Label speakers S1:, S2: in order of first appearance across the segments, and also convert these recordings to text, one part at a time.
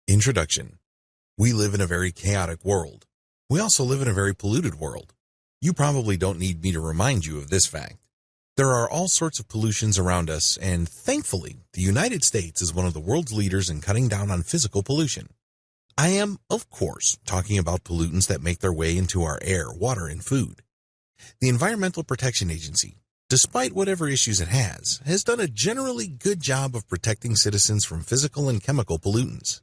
S1: Introduction. We live in a very chaotic world. We also live in a very polluted world. You probably don't need me to remind you of this fact. There are all sorts of pollutions around us, and thankfully, the United States is one of the world's leaders in cutting down on physical pollution. I am, of course, talking about pollutants that make their way into our air, water, and food. The Environmental Protection Agency, despite whatever issues it has done a generally good job of protecting citizens from physical and chemical pollutants.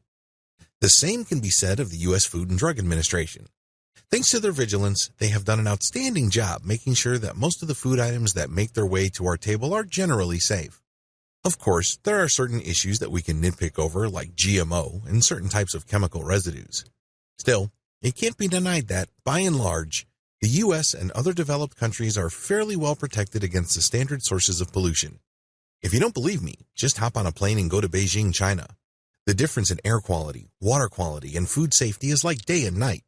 S1: The same can be said of the U.S. Food and Drug Administration. Thanks to their vigilance, they have done an outstanding job making sure that most of the food items that make their way to our table are generally safe. Of course, there are certain issues that we can nitpick over, like GMO and certain types of chemical residues. Still, it can't be denied that, by and large, the U.S. and other developed countries are fairly well protected against the standard sources of pollution. If you don't believe me, just hop on a plane and go to Beijing, China. The difference in air quality, water quality, and food safety is like day and night.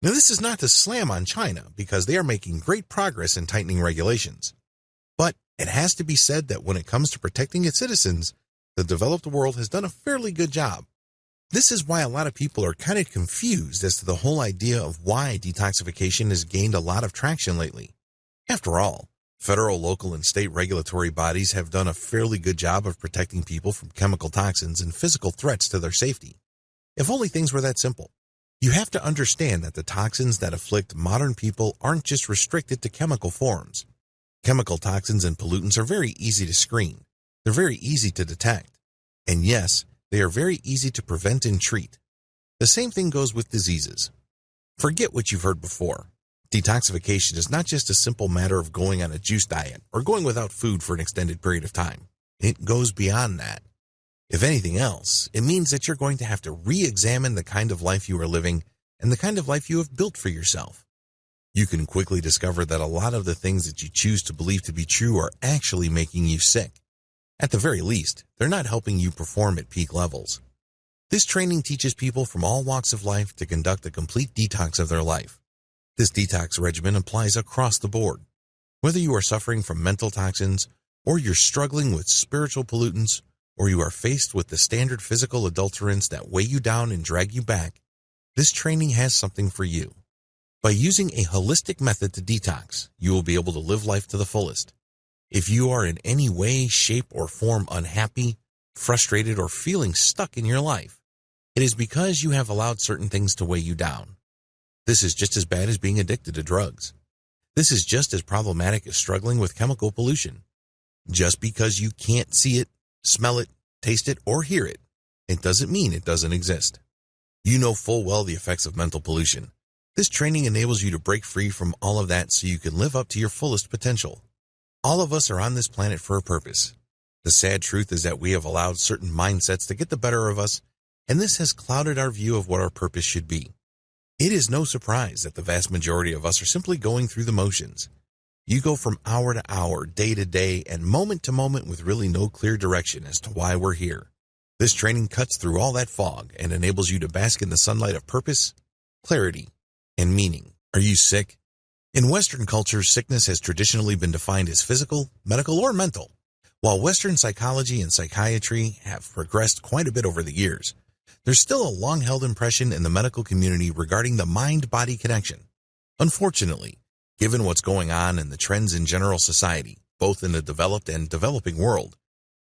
S1: Now, this is not to slam on China, because they are making great progress in tightening regulations. But it has to be said that when it comes to protecting its citizens, the developed world has done a fairly good job. This is why a lot of people are kind of confused as to the whole idea of why detoxification has gained a lot of traction lately. After all, federal, local, and state regulatory bodies have done a fairly good job of protecting people from chemical toxins and physical threats to their safety. If only things were that simple. You have to understand that the toxins that afflict modern people aren't just restricted to chemical forms. Chemical toxins and pollutants are very easy to screen. They're very easy to detect. And yes, they are very easy to prevent and treat. The same thing goes with diseases. Forget what you've heard before. Detoxification is not just a simple matter of going on a juice diet or going without food for an extended period of time. It goes beyond that. If anything else, it means that you're going to have to re-examine the kind of life you are living and the kind of life you have built for yourself. You can quickly discover that a lot of the things that you choose to believe to be true are actually making you sick. At the very least, they're not helping you perform at peak levels. This training teaches people from all walks of life to conduct a complete detox of their life. This detox regimen applies across the board. Whether you are suffering from mental toxins, or you're struggling with spiritual pollutants, or you are faced with the standard physical adulterants that weigh you down and drag you back, this training has something for you. By using a holistic method to detox, you will be able to live life to the fullest. If you are in any way, shape, or form unhappy, frustrated, or feeling stuck in your life, it is because you have allowed certain things to weigh you down. This is just as bad as being addicted to drugs. This is just as problematic as struggling with chemical pollution. Just because you can't see it, smell it, taste it, or hear it, it doesn't mean it doesn't exist. You know full well the effects of mental pollution. This training enables you to break free from all of that so you can live up to your fullest potential. All of us are on this planet for a purpose. The sad truth is that we have allowed certain mindsets to get the better of us, and this has clouded our view of what our purpose should be. It is no surprise that the vast majority of us are simply going through the motions. You go from hour to hour, day to day, and moment to moment with really no clear direction as to why we're here. This training cuts through all that fog and enables you to bask in the sunlight of purpose, clarity, and meaning. Are you sick? In Western cultures, sickness has traditionally been defined as physical, medical, or mental. While Western psychology and psychiatry have progressed quite a bit over the years, there's still a long-held impression in the medical community regarding the mind-body connection. Unfortunately, given what's going on and the trends in general society, both in the developed and developing world,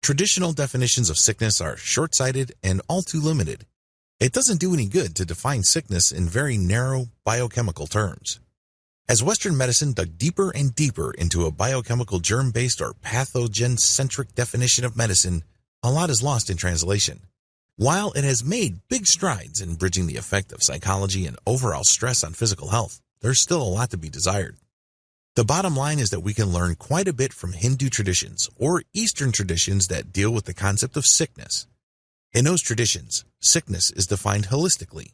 S1: traditional definitions of sickness are short-sighted and all too limited. It doesn't do any good to define sickness in very narrow biochemical terms. As Western medicine dug deeper and deeper into a biochemical germ-based or pathogen-centric definition of medicine, a lot is lost in translation. While it has made big strides in bridging the effect of psychology and overall stress on physical health, there's still a lot to be desired. The bottom line is that we can learn quite a bit from Hindu traditions or Eastern traditions that deal with the concept of sickness. In those traditions, sickness is defined holistically.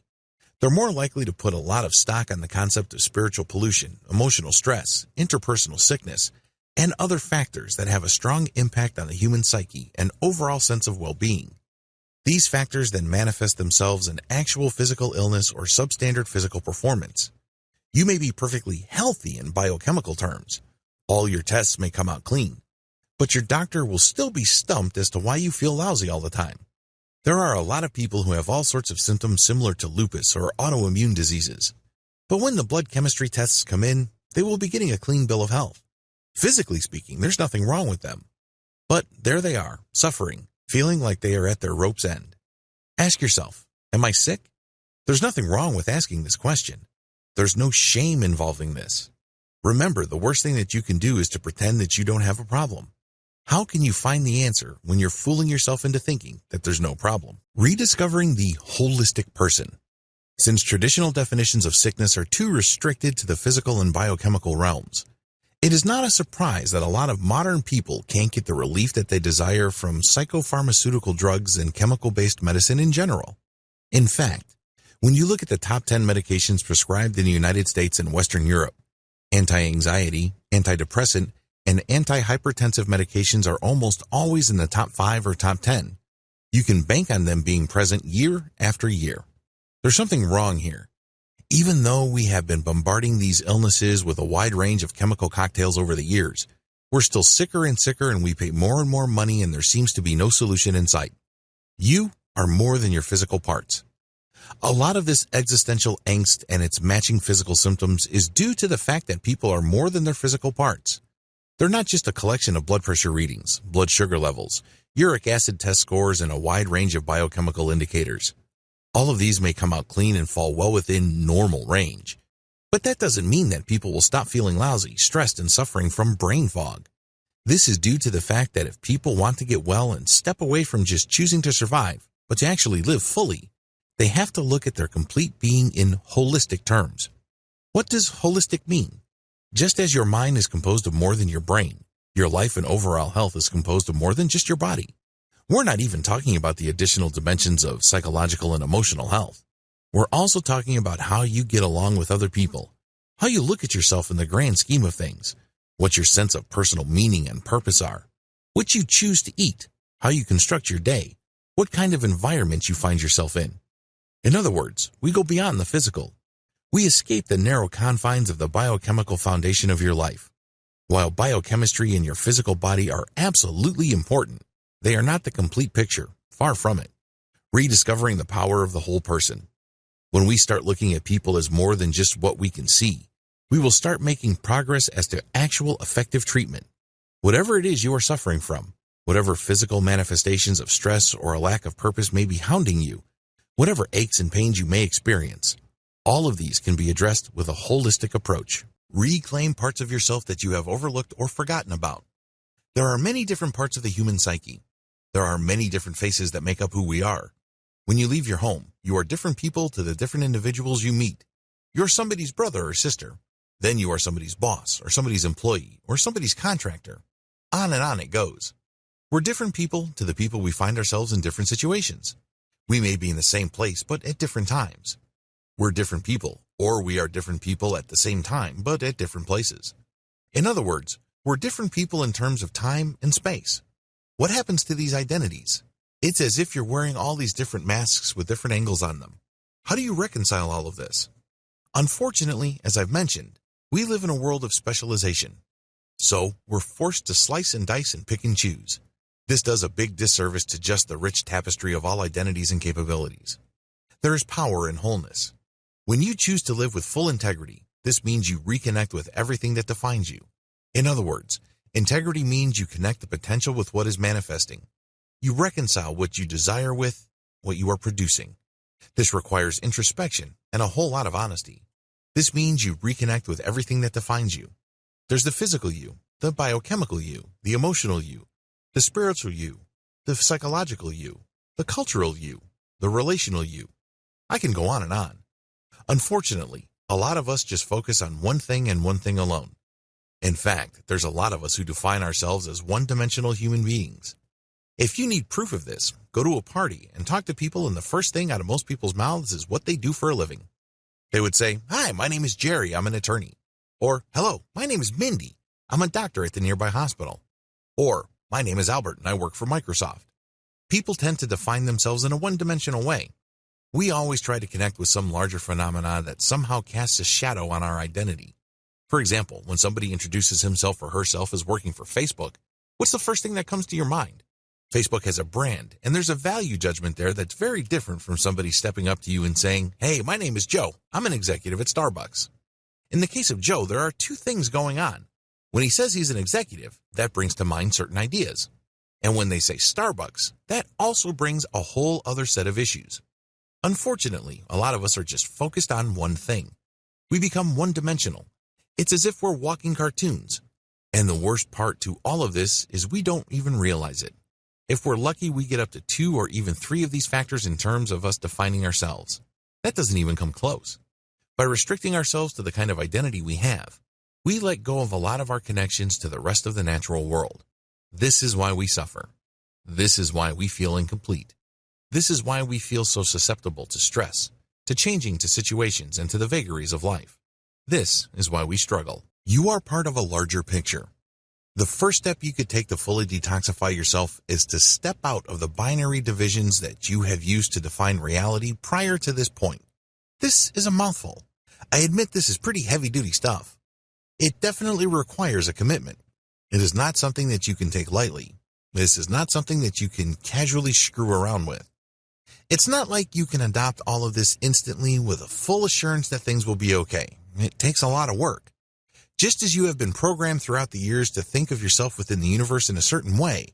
S1: They're more likely to put a lot of stock on the concept of spiritual pollution, emotional stress, interpersonal sickness, and other factors that have a strong impact on the human psyche and overall sense of well-being. These factors then manifest themselves in actual physical illness or substandard physical performance. You may be perfectly healthy in biochemical terms. All your tests may come out clean, but your doctor will still be stumped as to why you feel lousy all the time. There are a lot of people who have all sorts of symptoms similar to lupus or autoimmune diseases. But when the blood chemistry tests come in, they will be getting a clean bill of health. Physically speaking, there's nothing wrong with them. But there they are, suffering, feeling like they are at their rope's end. Ask yourself, am I sick? There's nothing wrong with asking this question. There's no shame involving this. Remember, the worst thing that you can do is to pretend that you don't have a problem. How can you find the answer when you're fooling yourself into thinking that there's no problem? Rediscovering the holistic person. Since traditional definitions of sickness are too restricted to the physical and biochemical realms, it is not a surprise that a lot of modern people can't get the relief that they desire from psychopharmaceutical drugs and chemical-based medicine in general. In fact, when you look at the top 10 medications prescribed in the United States and Western Europe, anti-anxiety, antidepressant, and antihypertensive medications are almost always in the top 5 or top 10. You can bank on them being present year after year. There's something wrong here. Even though we have been bombarding these illnesses with a wide range of chemical cocktails over the years, we're still sicker and sicker, and we pay more and more money, and there seems to be no solution in sight. You are more than your physical parts. A lot of this existential angst and its matching physical symptoms is due to the fact that people are more than their physical parts. They're not just a collection of blood pressure readings, blood sugar levels, uric acid test scores, and a wide range of biochemical indicators. All of these may come out clean and fall well within normal range. But that doesn't mean that people will stop feeling lousy, stressed, and suffering from brain fog. This is due to the fact that if people want to get well and step away from just choosing to survive, but to actually live fully, they have to look at their complete being in holistic terms. What does holistic mean? Just as your mind is composed of more than your brain, your life and overall health is composed of more than just your body. We're not even talking about the additional dimensions of psychological and emotional health. We're also talking about how you get along with other people, how you look at yourself in the grand scheme of things, what your sense of personal meaning and purpose are, what you choose to eat, how you construct your day, what kind of environment you find yourself in. In other words, we go beyond the physical. We escape the narrow confines of the biochemical foundation of your life. While biochemistry and your physical body are absolutely important, they are not the complete picture, far from it. Rediscovering the power of the whole person. When we start looking at people as more than just what we can see, we will start making progress as to actual effective treatment. Whatever it is you are suffering from, whatever physical manifestations of stress or a lack of purpose may be hounding you, whatever aches and pains you may experience, all of these can be addressed with a holistic approach. Reclaim parts of yourself that you have overlooked or forgotten about. There are many different parts of the human psyche. There are many different faces that make up who we are. When you leave your home, you are different people to the different individuals you meet. You're somebody's brother or sister. Then you are somebody's boss or somebody's employee or somebody's contractor. On and on it goes. We're different people to the people we find ourselves in different situations. We may be in the same place, but at different times. We're different people, or we are different people at the same time, but at different places. In other words, we're different people in terms of time and space. What happens to these identities? It's as if you're wearing all these different masks with different angles on them. How do you reconcile all of this? Unfortunately, as I've mentioned, we live in a world of specialization. So, we're forced to slice and dice and pick and choose. This does a big disservice to just the rich tapestry of all identities and capabilities. There is power in wholeness. When you choose to live with full integrity, this means you reconnect with everything that defines you. In other words, integrity means you connect the potential with what is manifesting. You reconcile what you desire with what you are producing. This requires introspection and a whole lot of honesty. This means you reconnect with everything that defines you. There's the physical you, the biochemical you, the emotional you, the spiritual you, the psychological you, the cultural you, the relational you. I can go on and on. Unfortunately, a lot of us just focus on one thing and one thing alone. In fact, there's a lot of us who define ourselves as one-dimensional human beings. If you need proof of this, go to a party and talk to people, and the first thing out of most people's mouths is what they do for a living. They would say, "Hi, my name is Jerry, I'm an attorney." Or, "Hello, my name is Mindy, I'm a doctor at the nearby hospital." Or, "My name is Albert and I work for Microsoft." People tend to define themselves in a one-dimensional way. We always try to connect with some larger phenomena that somehow casts a shadow on our identity. For example, when somebody introduces himself or herself as working for Facebook, what's the first thing that comes to your mind? Facebook has a brand, and there's a value judgment there that's very different from somebody stepping up to you and saying, "Hey, my name is Joe. I'm an executive at Starbucks." In the case of Joe, there are two things going on. When he says he's an executive, that brings to mind certain ideas. And when they say Starbucks, that also brings a whole other set of issues. Unfortunately, a lot of us are just focused on one thing. We become one-dimensional. It's as if we're walking cartoons. And the worst part to all of this is we don't even realize it. If we're lucky, we get up to 2 or even 3 of these factors in terms of us defining ourselves. That doesn't even come close. By restricting ourselves to the kind of identity we have, we let go of a lot of our connections to the rest of the natural world. This is why we suffer. This is why we feel incomplete. This is why we feel so susceptible to stress, to changing to situations, and to the vagaries of life. This is why we struggle. You are part of a larger picture. The first step you could take to fully detoxify yourself is to step out of the binary divisions that you have used to define reality prior to this point. This is a mouthful. I admit this is pretty heavy-duty stuff. It definitely requires a commitment. It is not something that you can take lightly. This is not something that you can casually screw around with. It's not like you can adopt all of this instantly with a full assurance that things will be okay. It takes a lot of work. Just as you have been programmed throughout the years to think of yourself within the universe in a certain way,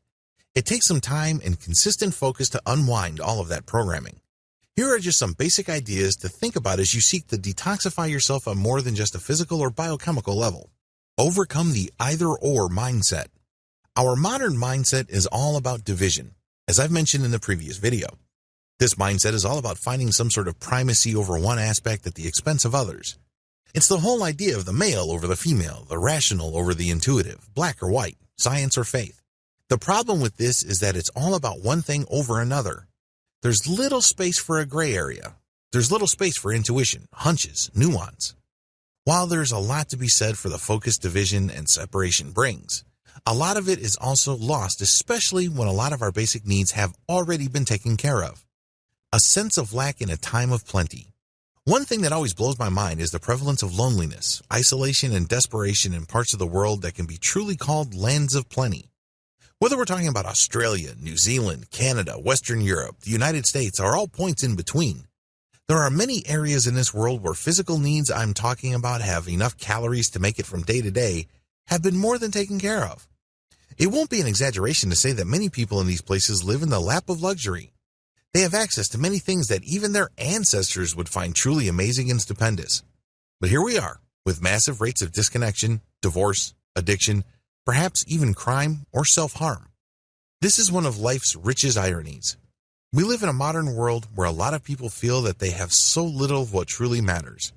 S1: it takes some time and consistent focus to unwind all of that programming. Here are just some basic ideas to think about as you seek to detoxify yourself on more than just a physical or biochemical level. Overcome the either-or mindset. Our modern mindset is all about division, as I've mentioned in the previous video. This mindset is all about finding some sort of primacy over one aspect at the expense of others. It's the whole idea of the male over the female, the rational over the intuitive, black or white, science or faith. The problem with this is that it's all about one thing over another. There's little space for a gray area. There's little space for intuition, hunches, nuance. While there's a lot to be said for the focus division and separation brings, a lot of it is also lost, especially when a lot of our basic needs have already been taken care of. A sense of lack in a time of plenty. One thing that always blows my mind is the prevalence of loneliness, isolation, and desperation in parts of the world that can be truly called lands of plenty. Whether we're talking about Australia, New Zealand, Canada, Western Europe, the United States, or all points in between, there are many areas in this world where physical needs I'm talking about have enough calories to make it from day to day have been more than taken care of. It won't be an exaggeration to say that many people in these places live in the lap of luxury. They have access to many things that even their ancestors would find truly amazing and stupendous. But here we are, with massive rates of disconnection, divorce, addiction, perhaps even crime or self-harm. This is one of life's richest ironies. We live in a modern world where a lot of people feel that they have so little of what truly matters.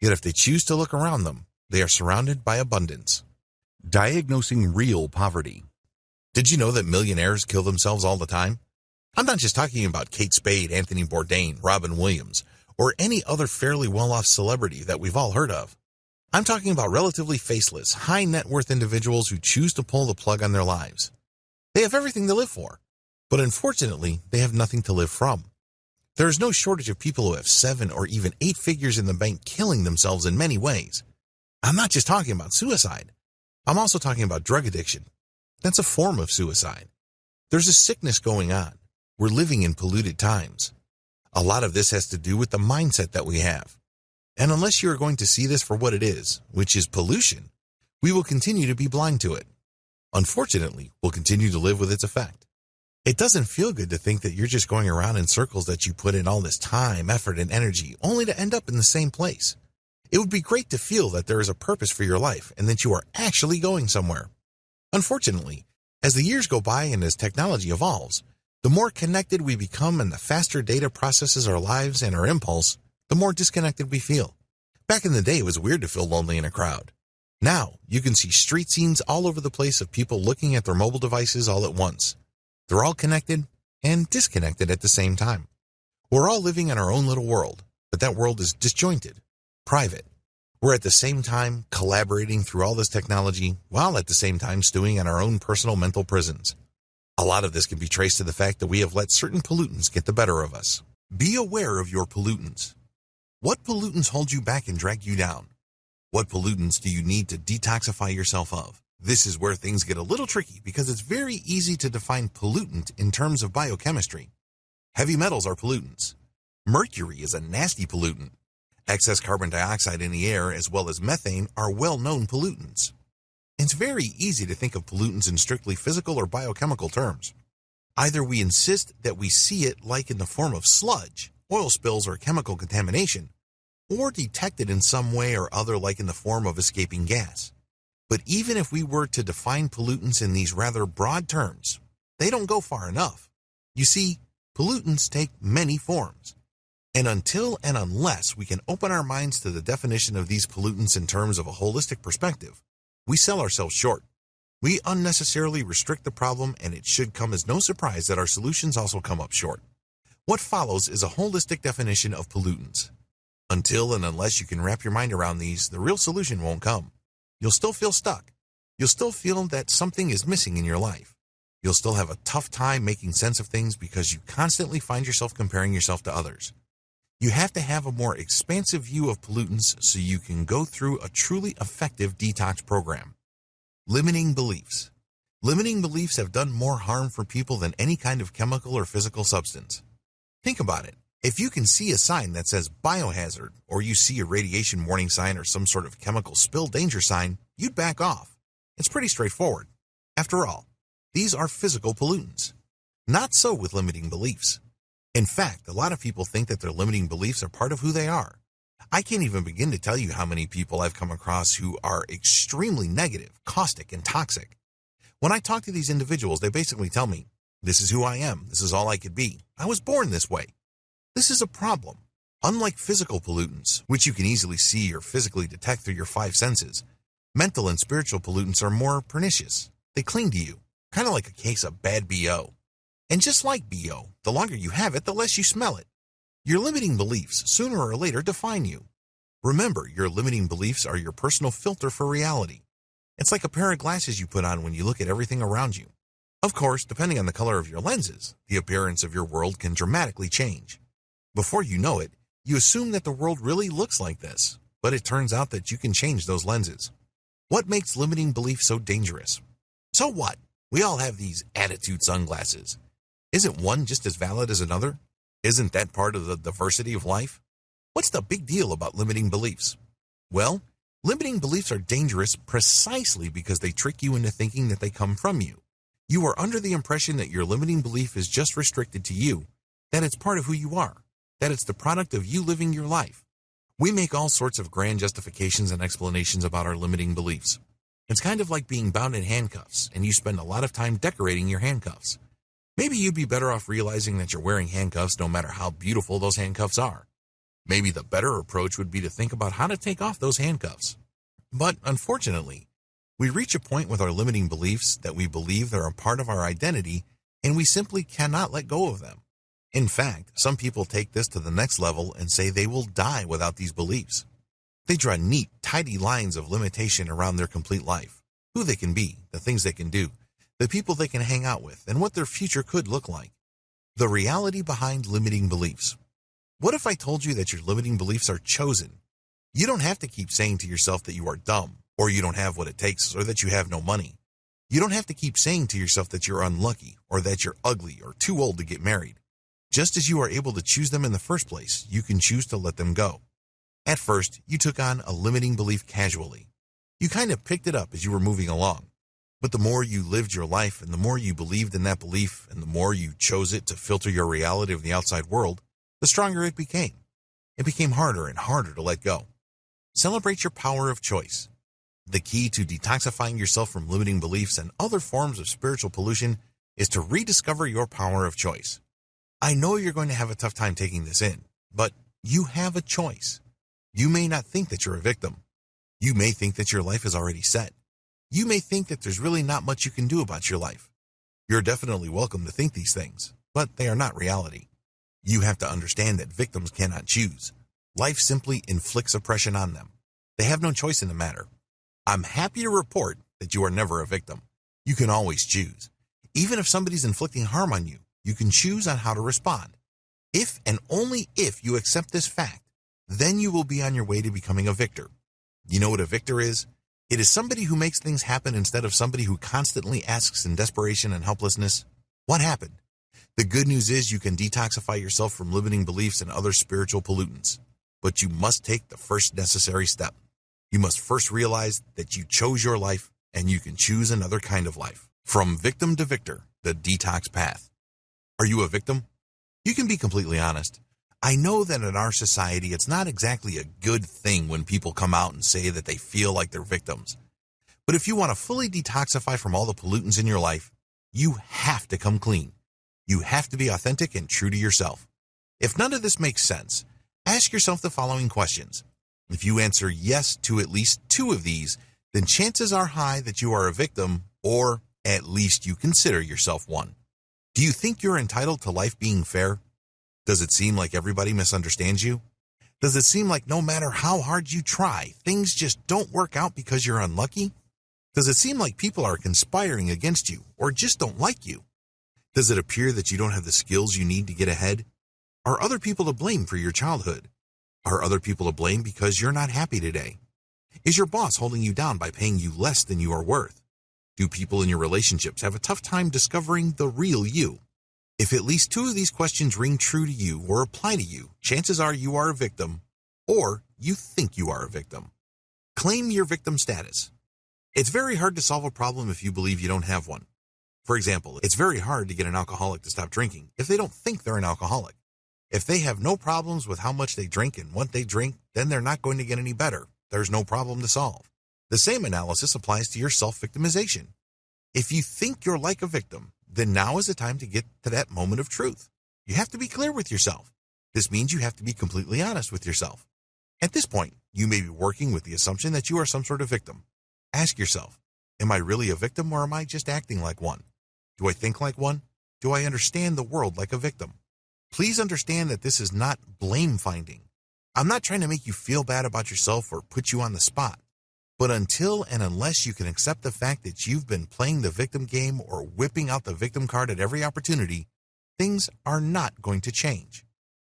S1: Yet if they choose to look around them, they are surrounded by abundance. Diagnosing real poverty. Did you know that millionaires kill themselves all the time? I'm not just talking about Kate Spade, Anthony Bourdain, Robin Williams, or any other fairly well-off celebrity that we've all heard of. I'm talking about relatively faceless, high-net-worth individuals who choose to pull the plug on their lives. They have everything to live for, but unfortunately, they have nothing to live from. There is no shortage of people who have 7 or even 8 figures in the bank killing themselves in many ways. I'm not just talking about suicide. I'm also talking about drug addiction. That's a form of suicide. There's a sickness going on. We're living in polluted times. A lot of this has to do with the mindset that we have. And unless you are going to see this for what it is, which is pollution, we will continue to be blind to it. Unfortunately, we'll continue to live with its effect. It doesn't feel good to think that you're just going around in circles that you put in all this time, effort, and energy only to end up in the same place. It would be great to feel that there is a purpose for your life and that you are actually going somewhere. Unfortunately, as the years go by and as technology evolves, the more connected we become and the faster data processes our lives and our impulse, the more disconnected we feel. Back in the day, it was weird to feel lonely in a crowd. Now, you can see street scenes all over the place of people looking at their mobile devices all at once. They're all connected and disconnected at the same time. We're all living in our own little world, but that world is disjointed, private. We're at the same time collaborating through all this technology, while at the same time stewing in our own personal mental prisons. A lot of this can be traced to the fact that we have let certain pollutants get the better of us. Be aware of your pollutants. What pollutants hold you back and drag you down? What pollutants do you need to detoxify yourself of? This is where things get a little tricky because it's very easy to define pollutant in terms of biochemistry. Heavy metals are pollutants. Mercury is a nasty pollutant. Excess carbon dioxide in the air as well as methane are well-known pollutants. It's very easy to think of pollutants in strictly physical or biochemical terms. Either we insist that we see it like in the form of sludge, oil spills, or chemical contamination, or detect it in some way or other like in the form of escaping gas. But even if we were to define pollutants in these rather broad terms, they don't go far enough. You see, pollutants take many forms. And until and unless we can open our minds to the definition of these pollutants in terms of a holistic perspective, we sell ourselves short. We unnecessarily restrict the problem, and it should come as no surprise that our solutions also come up short. What follows is a holistic definition of pollutants. Until and unless you can wrap your mind around these, the real solution won't come. You'll still feel stuck. You'll still feel that something is missing in your life. You'll still have a tough time making sense of things because you constantly find yourself comparing yourself to others. You have to have a more expansive view of pollutants so you can go through a truly effective detox program. Limiting beliefs. Limiting beliefs have done more harm for people than any kind of chemical or physical substance. Think about it. If you can see a sign that says biohazard, or you see a radiation warning sign or some sort of chemical spill danger sign, you'd back off. It's pretty straightforward. After all, these are physical pollutants. Not so with limiting beliefs. In fact, a lot of people think that their limiting beliefs are part of who they are. I can't even begin to tell you how many people I've come across who are extremely negative, caustic, and toxic. When I talk to these individuals, they basically tell me, this is who I am, this is all I could be, I was born this way. This is a problem. Unlike physical pollutants, which you can easily see or physically detect through your five senses, mental and spiritual pollutants are more pernicious. They cling to you, kind of like a case of bad BO. And just like BO, the longer you have it, the less you smell it. Your limiting beliefs, sooner or later, define you. Remember, your limiting beliefs are your personal filter for reality. It's like a pair of glasses you put on when you look at everything around you. Of course, depending on the color of your lenses, the appearance of your world can dramatically change. Before you know it, you assume that the world really looks like this, but it turns out that you can change those lenses. What makes limiting beliefs so dangerous? So what? We all have these attitude sunglasses. Isn't one just as valid as another? Isn't that part of the diversity of life? What's the big deal about limiting beliefs? Well, limiting beliefs are dangerous precisely because they trick you into thinking that they come from you. You are under the impression that your limiting belief is just restricted to you, that it's part of who you are, that it's the product of you living your life. We make all sorts of grand justifications and explanations about our limiting beliefs. It's kind of like being bound in handcuffs, and you spend a lot of time decorating your handcuffs. Maybe you'd be better off realizing that you're wearing handcuffs no matter how beautiful those handcuffs are. Maybe the better approach would be to think about how to take off those handcuffs. But unfortunately, we reach a point with our limiting beliefs that we believe they're a part of our identity, and we simply cannot let go of them. In fact, some people take this to the next level and say they will die without these beliefs. They draw neat, tidy lines of limitation around their complete life, who they can be, the things they can do, the people they can hang out with, and what their future could look like. The reality behind limiting beliefs. What if I told you that your limiting beliefs are chosen? You don't have to keep saying to yourself that you are dumb, or you don't have what it takes, or that you have no money. You don't have to keep saying to yourself that you're unlucky, or that you're ugly, or too old to get married. Just as you are able to choose them in the first place, you can choose to let them go. At first, you took on a limiting belief casually. You kind of picked it up as you were moving along. But the more you lived your life, and the more you believed in that belief, and the more you chose it to filter your reality of the outside world, the stronger it became. It became harder and harder to let go. Celebrate your power of choice. The key to detoxifying yourself from limiting beliefs and other forms of spiritual pollution is to rediscover your power of choice. I know you're going to have a tough time taking this in, but you have a choice. You may not think that you're a victim. You may think that your life is already set. You may think that there's really not much you can do about your life. You're definitely welcome to think these things, but they are not reality. You have to understand that victims cannot choose. Life simply inflicts oppression on them. They have no choice in the matter. I'm happy to report that you are never a victim. You can always choose. Even if somebody's inflicting harm on you, you can choose on how to respond. If and only if you accept this fact, then you will be on your way to becoming a victor. You know what a victor is? It is somebody who makes things happen instead of somebody who constantly asks in desperation and helplessness, what happened? The good news is you can detoxify yourself from limiting beliefs and other spiritual pollutants. But you must take the first necessary step. You must first realize that you chose your life and you can choose another kind of life. From victim to victor, the detox path. Are you a victim? You can be completely honest. I know that in our society, it's not exactly a good thing when people come out and say that they feel like they're victims. But if you want to fully detoxify from all the pollutants in your life, you have to come clean. You have to be authentic and true to yourself. If none of this makes sense, ask yourself the following questions. If you answer yes to at least 2 of these, then chances are high that you are a victim, or at least you consider yourself one. Do you think you're entitled to life being fair? Does it seem like everybody misunderstands you? Does it seem like no matter how hard you try, things just don't work out because you're unlucky? Does it seem like people are conspiring against you or just don't like you? Does it appear that you don't have the skills you need to get ahead? Are other people to blame for your childhood? Are other people to blame because you're not happy today? Is your boss holding you down by paying you less than you are worth? Do people in your relationships have a tough time discovering the real you? If at least 2 of these questions ring true to you or apply to you, chances are you are a victim, or you think you are a victim. Claim your victim status. It's very hard to solve a problem if you believe you don't have one. For example, it's very hard to get an alcoholic to stop drinking if they don't think they're an alcoholic. If they have no problems with how much they drink and what they drink, then they're not going to get any better. There's no problem to solve. The same analysis applies to your self-victimization. If you think you're like a victim, then now is the time to get to that moment of truth. You have to be clear with yourself. This means you have to be completely honest with yourself. At this point, you may be working with the assumption that you are some sort of victim. Ask yourself, am I really a victim or am I just acting like one? Do I think like one? Do I understand the world like a victim? Please understand that this is not blame finding. I'm not trying to make you feel bad about yourself or put you on the spot. But until and unless you can accept the fact that you've been playing the victim game or whipping out the victim card at every opportunity, things are not going to change.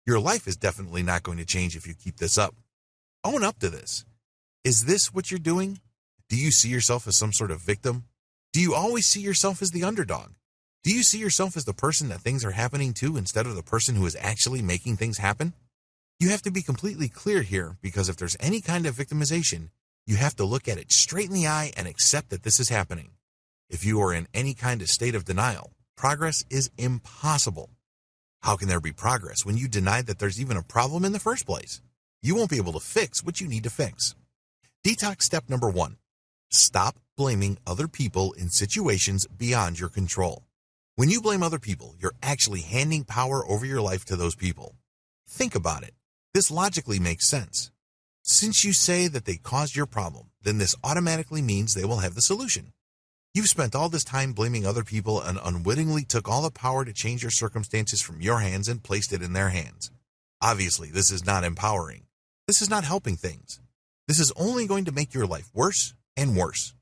S1: Your life is definitely not going to change if you keep this up. Own up to this. Is this what you're doing? Do you see yourself as some sort of victim? Do you always see yourself as the underdog? Do you see yourself as the person that things are happening to instead of the person who is actually making things happen? You have to be completely clear here because if there's any kind of victimization, you have to look at it straight in the eye and accept that this is happening. If you are in any kind of state of denial, progress is impossible. How can there be progress when you deny that there's even a problem in the first place? You won't be able to fix what you need to fix. Detox step number 1. Stop blaming other people in situations beyond your control. When you blame other people, you're actually handing power over your life to those people. Think about it. This logically makes sense. Since you say that they caused your problem, then this automatically means they will have the solution. You've spent all this time blaming other people and unwittingly took all the power to change your circumstances from your hands and placed it in their hands. Obviously, this is not empowering. This is not helping things. This is only going to make your life worse and worse.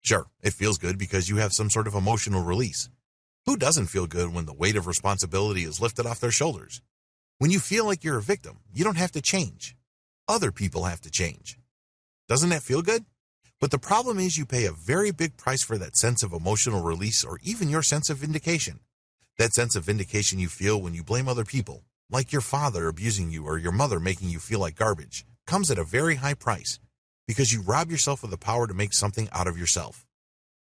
S1: Sure, it feels good because you have some sort of emotional release. Who doesn't feel good when the weight of responsibility is lifted off their shoulders? When you feel like you're a victim, you don't have to change. Other people have to change. Doesn't that feel good? But the problem is you pay a very big price for that sense of emotional release or even your sense of vindication. That sense of vindication you feel when you blame other people, like your father abusing you or your mother making you feel like garbage, comes at a very high price because you rob yourself of the power to make something out of yourself.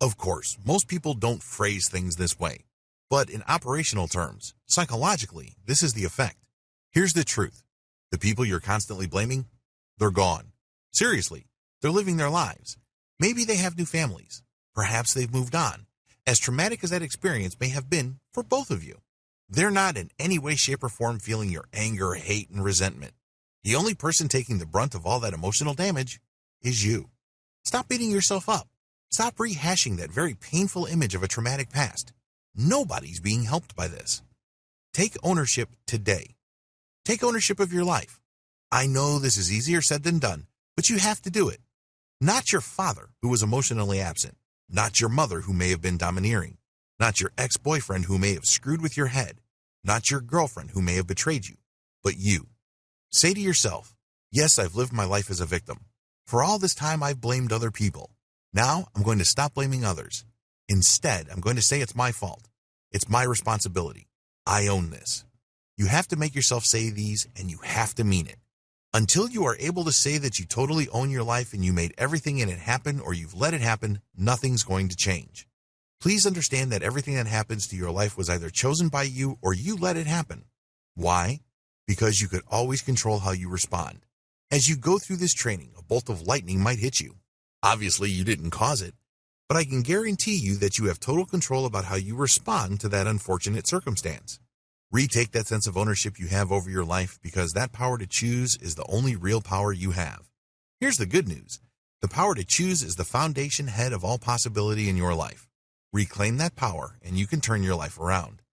S1: Of course, most people don't phrase things this way, but in operational terms, psychologically, this is the effect. Here's the truth. The people you're constantly blaming, they're gone. Seriously, they're living their lives. Maybe they have new families. Perhaps they've moved on. As traumatic as that experience may have been for both of you, they're not in any way, shape, or form feeling your anger, hate, and resentment. The only person taking the brunt of all that emotional damage is you. Stop beating yourself up. Stop rehashing that very painful image of a traumatic past. Nobody's being helped by this. Take ownership today. Take ownership of your life. I know this is easier said than done, but you have to do it. Not your father, who was emotionally absent. Not your mother, who may have been domineering. Not your ex-boyfriend, who may have screwed with your head. Not your girlfriend, who may have betrayed you. But you. Say to yourself, yes, I've lived my life as a victim. For all this time, I've blamed other people. Now I'm going to stop blaming others. Instead, I'm going to say it's my fault. It's my responsibility. I own this. You have to make yourself say these, and you have to mean it. Until you are able to say that you totally own your life and you made everything in it happen or you've let it happen, nothing's going to change. Please understand that everything that happens to your life was either chosen by you or you let it happen. Why? Because you could always control how you respond. As you go through this training, a bolt of lightning might hit you. Obviously, you didn't cause it, but I can guarantee you that you have total control about how you respond to that unfortunate circumstance. Retake that sense of ownership you have over your life because that power to choose is the only real power you have. Here's the good news. The power to choose is the foundation head of all possibility in your life. Reclaim that power and you can turn your life around.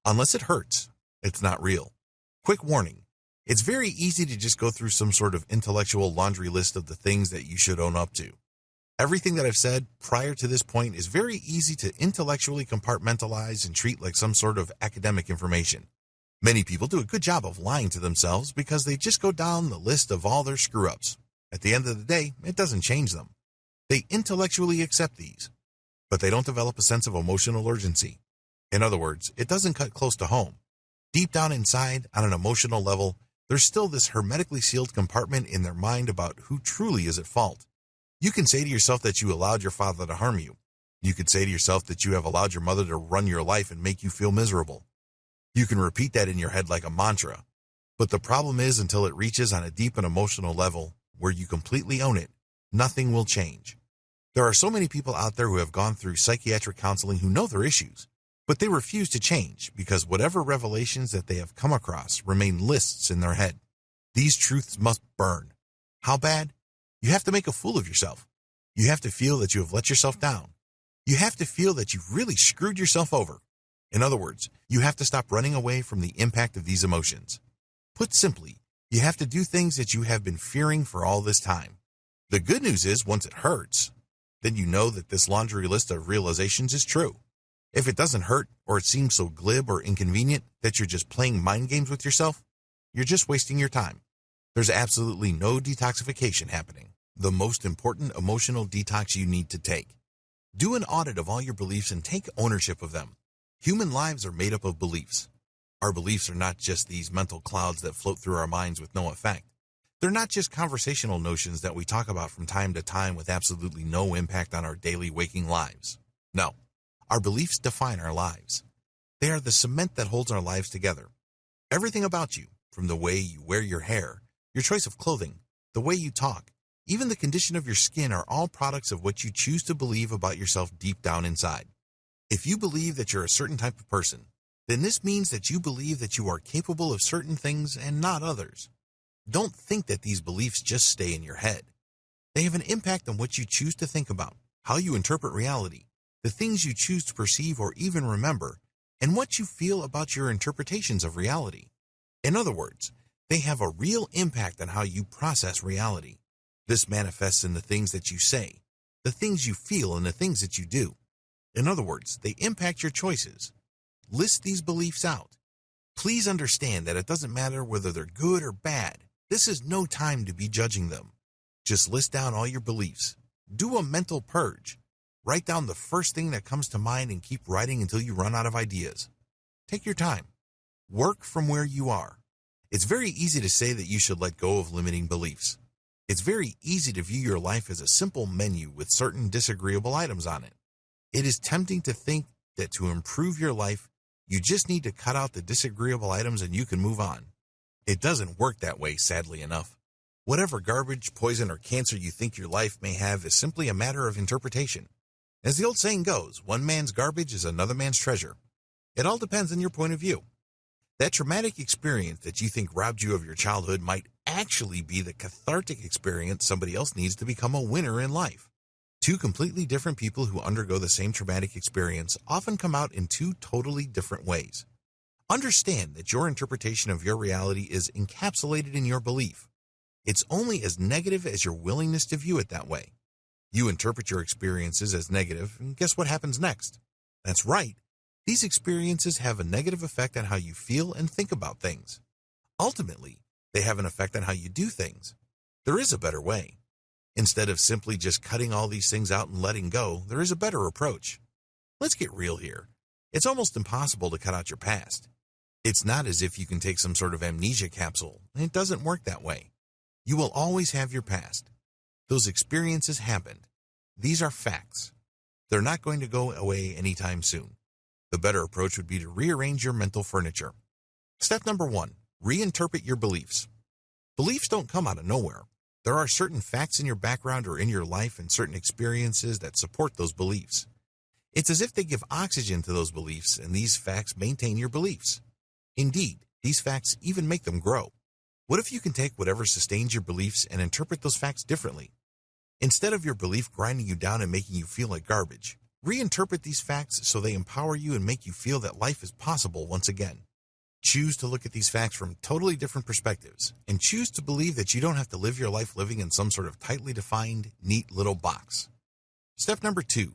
S1: Unless it hurts, it's not real. Quick warning. It's very easy to just go through some sort of intellectual laundry list of the things that you should own up to. Everything that I've said prior to this point is very easy to intellectually compartmentalize and treat like some sort of academic information. Many people do a good job of lying to themselves because they just go down the list of all their screw-ups. At the end of the day, it doesn't change them. They intellectually accept these, but they don't develop a sense of emotional urgency. In other words, it doesn't cut close to home. Deep down inside, on an emotional level, there's still this hermetically sealed compartment in their mind about who truly is at fault. You can say to yourself that you allowed your father to harm you. You could say to yourself that you have allowed your mother to run your life and make you feel miserable. You can repeat that in your head like a mantra. But the problem is, until it reaches on a deep and emotional level where you completely own it, nothing will change. There are so many people out there who have gone through psychiatric counseling who know their issues, but they refuse to change because whatever revelations that they have come across remain lists in their head. These truths must burn. How bad? You have to make a fool of yourself. You have to feel that you have let yourself down. You have to feel that you've really screwed yourself over. In other words, you have to stop running away from the impact of these emotions. Put simply, you have to do things that you have been fearing for all this time. The good news is, once it hurts, then you know that this laundry list of realizations is true. If it doesn't hurt, or it seems so glib or inconvenient that you're just playing mind games with yourself, you're just wasting your time. There's absolutely no detoxification happening. The most important emotional detox you need to take. Do an audit of all your beliefs and take ownership of them. Human lives are made up of beliefs. Our beliefs are not just these mental clouds that float through our minds with no effect. They're not just conversational notions that we talk about from time to time with absolutely no impact on our daily waking lives. No, our beliefs define our lives. They are the cement that holds our lives together. Everything about you, from the way you wear your hair, your choice of clothing, the way you talk, even the condition of your skin are all products of what you choose to believe about yourself deep down inside. If you believe that you're a certain type of person, then this means that you believe that you are capable of certain things and not others. Don't think that these beliefs just stay in your head. They have an impact on what you choose to think about, how you interpret reality, the things you choose to perceive or even remember, and what you feel about your interpretations of reality. In other words, they have a real impact on how you process reality. This manifests in the things that you say, the things you feel, and the things that you do. In other words, they impact your choices. List these beliefs out. Please understand that it doesn't matter whether they're good or bad. This is no time to be judging them. Just list down all your beliefs. Do a mental purge. Write down the first thing that comes to mind and keep writing until you run out of ideas. Take your time. Work from where you are. It's very easy to say that you should let go of limiting beliefs. It's very easy to view your life as a simple menu with certain disagreeable items on it. It is tempting to think that to improve your life, you just need to cut out the disagreeable items and you can move on. It doesn't work that way, sadly enough. Whatever garbage, poison, or cancer you think your life may have is simply a matter of interpretation. As the old saying goes, one man's garbage is another man's treasure. It all depends on your point of view. That traumatic experience that you think robbed you of your childhood might actually be the cathartic experience somebody else needs to become a winner in life. Two completely different people who undergo the same traumatic experience often come out in two totally different ways. Understand that your interpretation of your reality is encapsulated in your belief. It's only as negative as your willingness to view it that way. You interpret your experiences as negative, and guess what happens next? That's right. These experiences have a negative effect on how you feel and think about things. Ultimately, they have an effect on how you do things. There is a better way. Instead of simply just cutting all these things out and letting go, there is a better approach. Let's get real here. It's almost impossible to cut out your past. It's not as if you can take some sort of amnesia capsule. It doesn't work that way. You will always have your past. Those experiences happened. These are facts. They're not going to go away anytime soon. The better approach would be to rearrange your mental furniture. Step number 1, reinterpret your beliefs. Beliefs don't come out of nowhere. There are certain facts in your background or in your life and certain experiences that support those beliefs. It's as if they give oxygen to those beliefs, and these facts maintain your beliefs. Indeed, these facts even make them grow. What if you can take whatever sustains your beliefs and interpret those facts differently? Instead of your belief grinding you down and making you feel like garbage, reinterpret these facts so they empower you and make you feel that life is possible once again. Choose to look at these facts from totally different perspectives, and choose to believe that you don't have to live your life living in some sort of tightly defined, neat little box. Step number 2,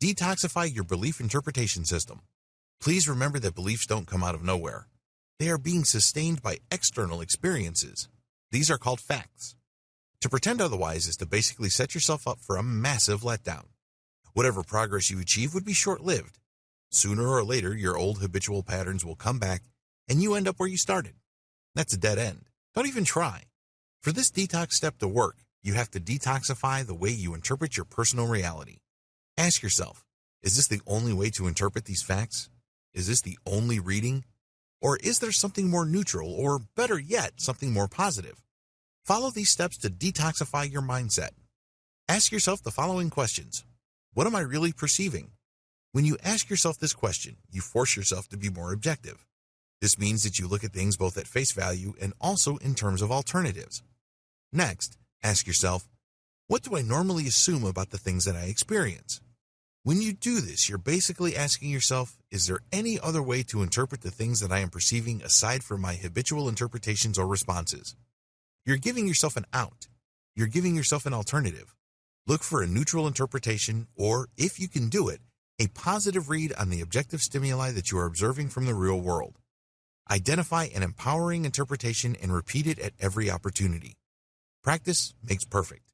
S1: detoxify your belief interpretation system. Please remember that beliefs don't come out of nowhere. They are being sustained by external experiences. These are called facts. To pretend otherwise is to basically set yourself up for a massive letdown. Whatever progress you achieve would be short-lived. Sooner or later, your old habitual patterns will come back, and you end up where you started. That's a dead end. Don't even try. For this detox step to work, you have to detoxify the way you interpret your personal reality. Ask yourself, is this the only way to interpret these facts? Is this the only reading? Or is there something more neutral, or better yet, something more positive? Follow these steps to detoxify your mindset. Ask yourself the following questions. What am I really perceiving? When you ask yourself this question, you force yourself to be more objective. This means that you look at things both at face value and also in terms of alternatives. Next, ask yourself, what do I normally assume about the things that I experience? When you do this, you're basically asking yourself, is there any other way to interpret the things that I am perceiving aside from my habitual interpretations or responses? You're giving yourself an out. You're giving yourself an alternative. Look for a neutral interpretation, or, if you can do it, a positive read on the objective stimuli that you are observing from the real world. Identify an empowering interpretation and repeat it at every opportunity. Practice makes perfect.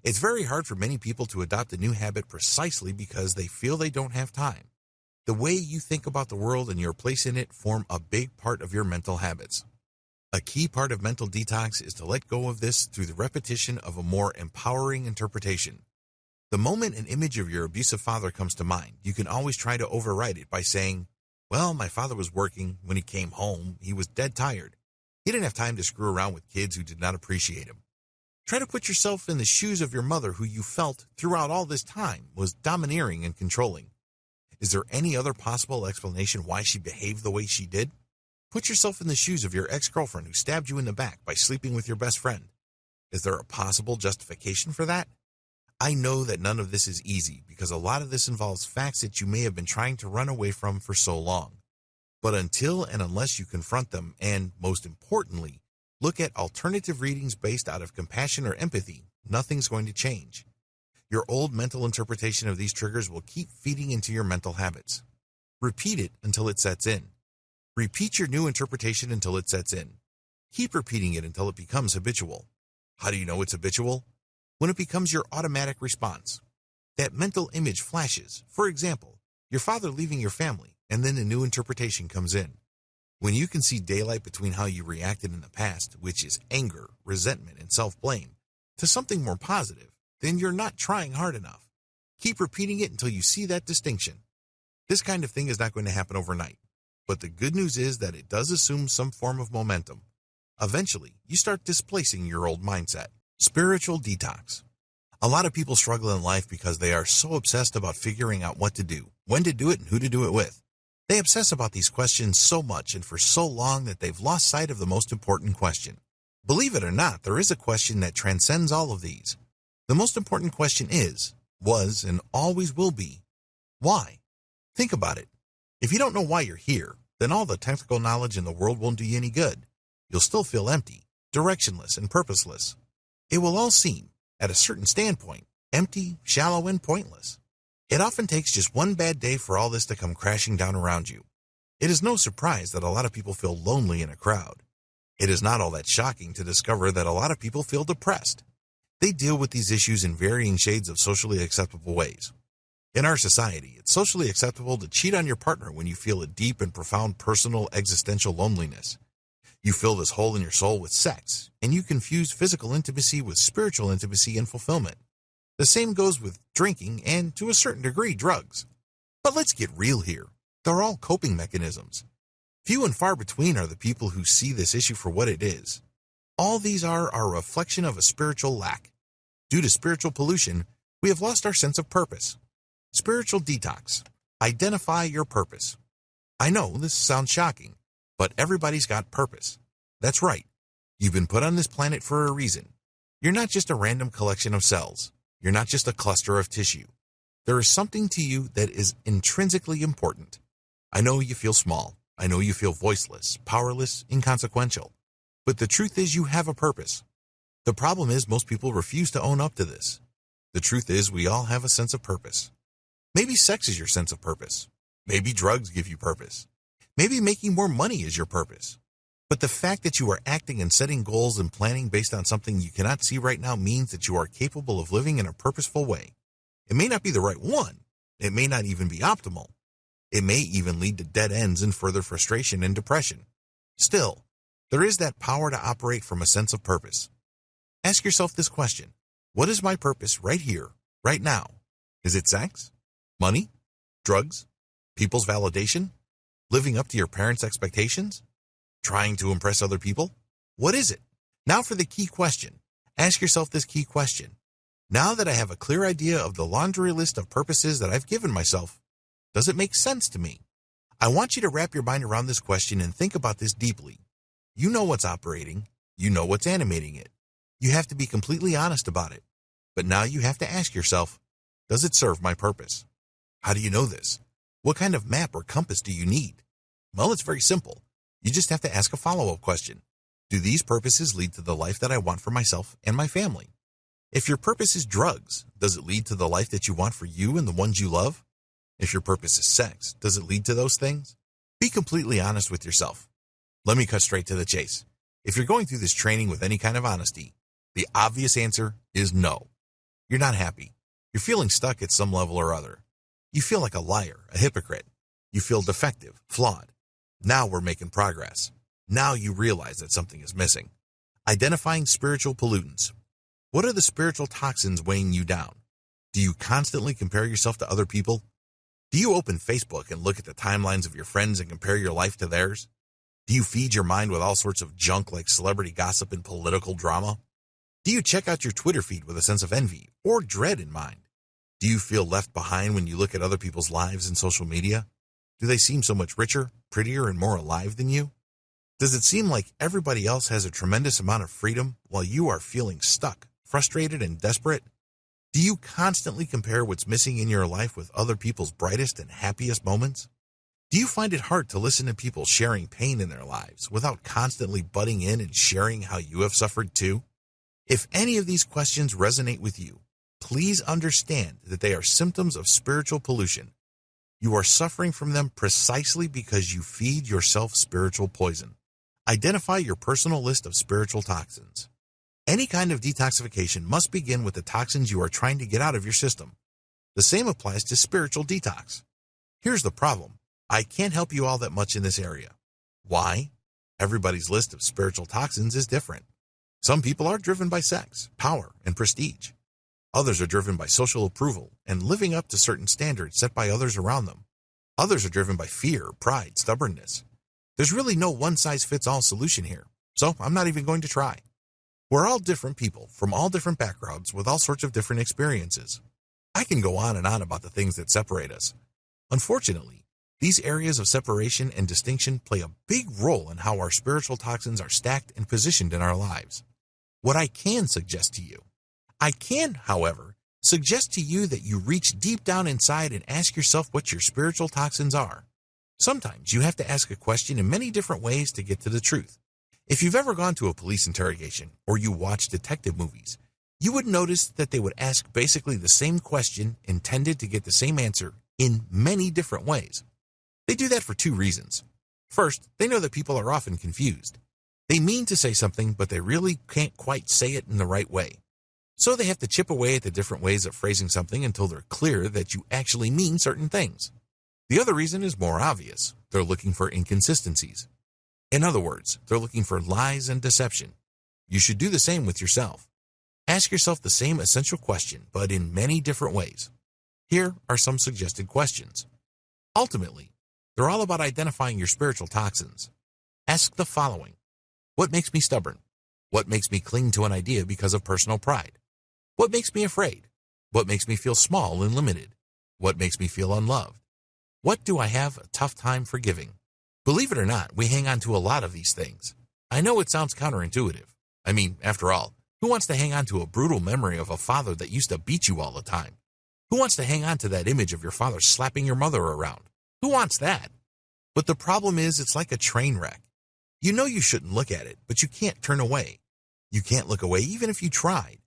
S1: It's very hard for many people to adopt a new habit precisely because they feel they don't have time. The way you think about the world and your place in it form a big part of your mental habits. A key part of mental detox is to let go of this through the repetition of a more empowering interpretation. The moment an image of your abusive father comes to mind, you can always try to override it by saying, well, my father was working. When he came home, he was dead tired. He didn't have time to screw around with kids who did not appreciate him. Try to put yourself in the shoes of your mother, who you felt throughout all this time was domineering and controlling. Is there any other possible explanation why she behaved the way she did? Put yourself in the shoes of your ex-girlfriend who stabbed you in the back by sleeping with your best friend. Is there a possible justification for that? I know that none of this is easy because a lot of this involves facts that you may have been trying to run away from for so long. But until and unless you confront them and, most importantly, look at alternative readings based out of compassion or empathy, nothing's going to change. Your old mental interpretation of these triggers will keep feeding into your mental habits. Repeat it until it sets in. Repeat your new interpretation until it sets in. Keep repeating it until it becomes habitual. How do you know it's habitual? When it becomes your automatic response. That mental image flashes. For example, your father leaving your family, and then a new interpretation comes in. When you can see daylight between how you reacted in the past, which is anger, resentment, and self-blame, to something more positive, then you're not trying hard enough. Keep repeating it until you see that distinction. This kind of thing is not going to happen overnight, but the good news is that it does assume some form of momentum. Eventually, you start displacing your old mindset. Spiritual detox. A lot of people struggle in life because they are so obsessed about figuring out what to do, when to do it, and who to do it with. They obsess about these questions so much and for so long that they've lost sight of the most important question. Believe it or not, there is a question that transcends all of these. The most important question is, was, and always will be, why? Think about it. If you don't know why you're here, then all the technical knowledge in the world won't do you any good. You'll still feel empty, directionless, and purposeless. It will all seem, at a certain standpoint, empty, shallow, and pointless. It often takes just one bad day for all this to come crashing down around you. It is no surprise that a lot of people feel lonely in a crowd. It is not all that shocking to discover that a lot of people feel depressed. They deal with these issues in varying shades of socially acceptable ways. In our society, it's socially acceptable to cheat on your partner when you feel a deep and profound personal existential loneliness. You fill this hole in your soul with sex, and you confuse physical intimacy with spiritual intimacy and fulfillment. The same goes with drinking and, to a certain degree, drugs. But let's get real here. They're all coping mechanisms. Few and far between are the people who see this issue for what it is. All these are a reflection of a spiritual lack. Due to spiritual pollution, we have lost our sense of purpose. Spiritual detox. Identify your purpose. I know this sounds shocking, but everybody's got purpose. That's right. You've been put on this planet for a reason. You're not just a random collection of cells. You're not just a cluster of tissue. There is something to you that is intrinsically important. I know you feel small. I know you feel voiceless, powerless, inconsequential. But the truth is you have a purpose. The problem is most people refuse to own up to this. The truth is we all have a sense of purpose. Maybe sex is your sense of purpose. Maybe drugs give you purpose. Maybe making more money is your purpose. But the fact that you are acting and setting goals and planning based on something you cannot see right now means that you are capable of living in a purposeful way. It may not be the right one. It may not even be optimal. It may even lead to dead ends and further frustration and depression. Still, there is that power to operate from a sense of purpose. Ask yourself this question. What is my purpose right here, right now? Is it sex? Money? Drugs? People's validation? Living up to your parents' expectations? Trying to impress other people? What is it? Now for the key question. Ask yourself this key question. Now that I have a clear idea of the laundry list of purposes that I've given myself, does it make sense to me? I want you to wrap your mind around this question and think about this deeply. You know what's operating. You know what's animating it. You have to be completely honest about it. But now you have to ask yourself, does it serve my purpose? How do you know this? What kind of map or compass do you need? Well, it's very simple. You just have to ask a follow-up question. Do these purposes lead to the life that I want for myself and my family? If your purpose is drugs, does it lead to the life that you want for you and the ones you love? If your purpose is sex, does it lead to those things? Be completely honest with yourself. Let me cut straight to the chase. If you're going through this training with any kind of honesty, the obvious answer is no. You're not happy. You're feeling stuck at some level or other. You feel like a liar, a hypocrite. You feel defective, flawed. Now we're making progress. Now you realize that something is missing. Identifying spiritual pollutants. What are the spiritual toxins weighing you down? Do you constantly compare yourself to other people? Do you open Facebook and look at the timelines of your friends and compare your life to theirs? Do you feed your mind with all sorts of junk like celebrity gossip and political drama? Do you check out your Twitter feed with a sense of envy or dread in mind? Do you feel left behind when you look at other people's lives in social media? Do they seem so much richer, prettier, and more alive than you? Does it seem like everybody else has a tremendous amount of freedom while you are feeling stuck, frustrated, and desperate? Do you constantly compare what's missing in your life with other people's brightest and happiest moments? Do you find it hard to listen to people sharing pain in their lives without constantly butting in and sharing how you have suffered too? If any of these questions resonate with you, please understand that they are symptoms of spiritual pollution. You are suffering from them precisely because you feed yourself spiritual poison. Identify your personal list of spiritual toxins. Any kind of detoxification must begin with the toxins you are trying to get out of your system. The same applies to spiritual detox. Here's the problem. I can't help you all that much in this area. Why? Everybody's list of spiritual toxins is different. Some people are driven by sex, power, and prestige. Others are driven by social approval and living up to certain standards set by others around them. Others are driven by fear, pride, stubbornness. There's really no one-size-fits-all solution here, so I'm not even going to try. We're all different people from all different backgrounds with all sorts of different experiences. I can go on and on about the things that separate us. Unfortunately, these areas of separation and distinction play a big role in how our spiritual toxins are stacked and positioned in our lives. What I can suggest to you, however, suggest to you that you reach deep down inside and ask yourself what your spiritual toxins are. Sometimes you have to ask a question in many different ways to get to the truth. If you've ever gone to a police interrogation or you watch detective movies, you would notice that they would ask basically the same question intended to get the same answer in many different ways. They do that for two reasons. First, they know that people are often confused. They mean to say something, but they really can't quite say it in the right way. So they have to chip away at the different ways of phrasing something until they're clear that you actually mean certain things. The other reason is more obvious. They're looking for inconsistencies. In other words, they're looking for lies and deception. You should do the same with yourself. Ask yourself the same essential question, but in many different ways. Here are some suggested questions. Ultimately, they're all about identifying your spiritual toxins. Ask the following. What makes me stubborn? What makes me cling to an idea because of personal pride? What makes me afraid? What makes me feel small and limited? What makes me feel unloved? What do I have a tough time forgiving? Believe it or not, we hang on to a lot of these things. I know it sounds counterintuitive. I mean, after all, who wants to hang on to a brutal memory of a father that used to beat you all the time? Who wants to hang on to that image of your father slapping your mother around? Who wants that? But the problem is, it's like a train wreck. You know you shouldn't look at it, but you can't turn away. You can't look away even if you tried.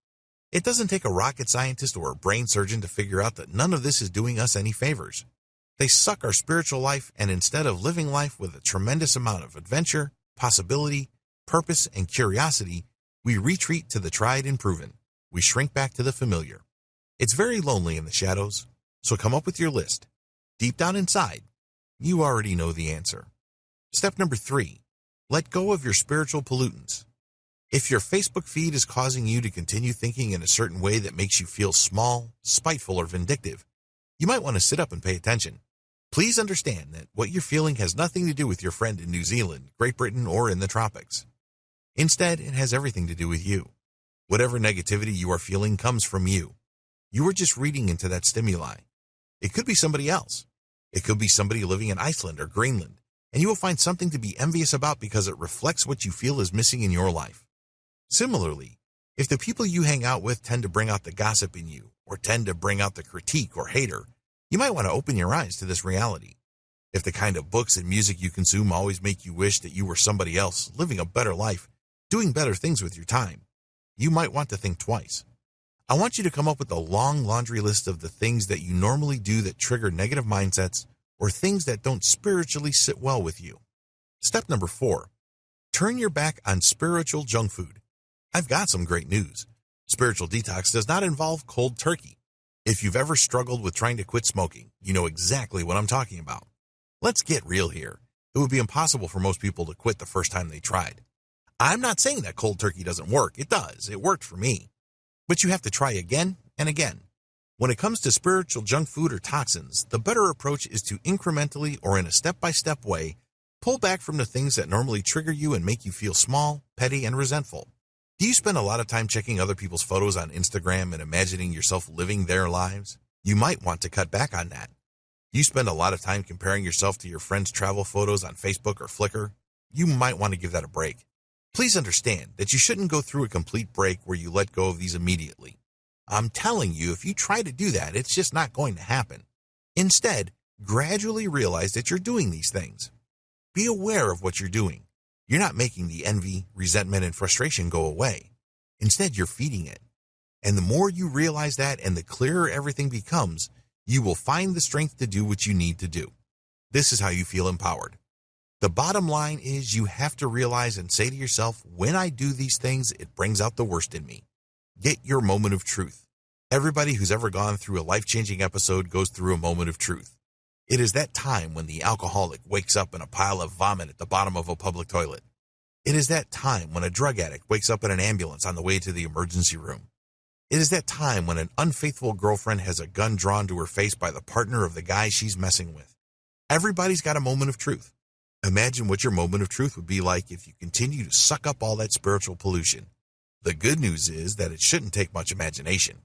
S1: It doesn't take a rocket scientist or a brain surgeon to figure out that none of this is doing us any favors. They suck our spiritual life, and instead of living life with a tremendous amount of adventure, possibility, purpose, and curiosity, we retreat to the tried and proven. We shrink back to the familiar. It's very lonely in the shadows, so come up with your list. Deep down inside, you already know the answer. Step number 3, let go of your spiritual pollutants. If your Facebook feed is causing you to continue thinking in a certain way that makes you feel small, spiteful, or vindictive, you might want to sit up and pay attention. Please understand that what you're feeling has nothing to do with your friend in New Zealand, Great Britain, or in the tropics. Instead, it has everything to do with you. Whatever negativity you are feeling comes from you. You are just reading into that stimuli. It could be somebody else. It could be somebody living in Iceland or Greenland, and you will find something to be envious about because it reflects what you feel is missing in your life. Similarly, if the people you hang out with tend to bring out the gossip in you, or tend to bring out the critique or hater, you might want to open your eyes to this reality. If the kind of books and music you consume always make you wish that you were somebody else, living a better life, doing better things with your time, you might want to think twice. I want you to come up with a long laundry list of the things that you normally do that trigger negative mindsets or things that don't spiritually sit well with you. Step number 4, turn your back on spiritual junk food. I've got some great news. Spiritual detox does not involve cold turkey. If you've ever struggled with trying to quit smoking, you know exactly what I'm talking about. Let's get real here. It would be impossible for most people to quit the first time they tried. I'm not saying that cold turkey doesn't work. It does. It worked for me. But you have to try again and again. When it comes to spiritual junk food or toxins, the better approach is to incrementally or in a step-by-step way pull back from the things that normally trigger you and make you feel small, petty, and resentful. Do you spend a lot of time checking other people's photos on Instagram and imagining yourself living their lives? You might want to cut back on that. Do you spend a lot of time comparing yourself to your friends' travel photos on Facebook or Flickr? You might want to give that a break. Please understand that you shouldn't go through a complete break where you let go of these immediately. I'm telling you, if you try to do that, it's just not going to happen. Instead, gradually realize that you're doing these things. Be aware of what you're doing. You're not making the envy, resentment, and frustration go away. Instead, you're feeding it. And the more you realize that and the clearer everything becomes, you will find the strength to do what you need to do. This is how you feel empowered. The bottom line is you have to realize and say to yourself, when I do these things, it brings out the worst in me. Get your moment of truth. Everybody who's ever gone through a life-changing episode goes through a moment of truth. It is that time when the alcoholic wakes up in a pile of vomit at the bottom of a public toilet. It is that time when a drug addict wakes up in an ambulance on the way to the emergency room. It is that time when an unfaithful girlfriend has a gun drawn to her face by the partner of the guy she's messing with. Everybody's got a moment of truth. Imagine what your moment of truth would be like if you continue to suck up all that spiritual pollution. The good news is that it shouldn't take much imagination.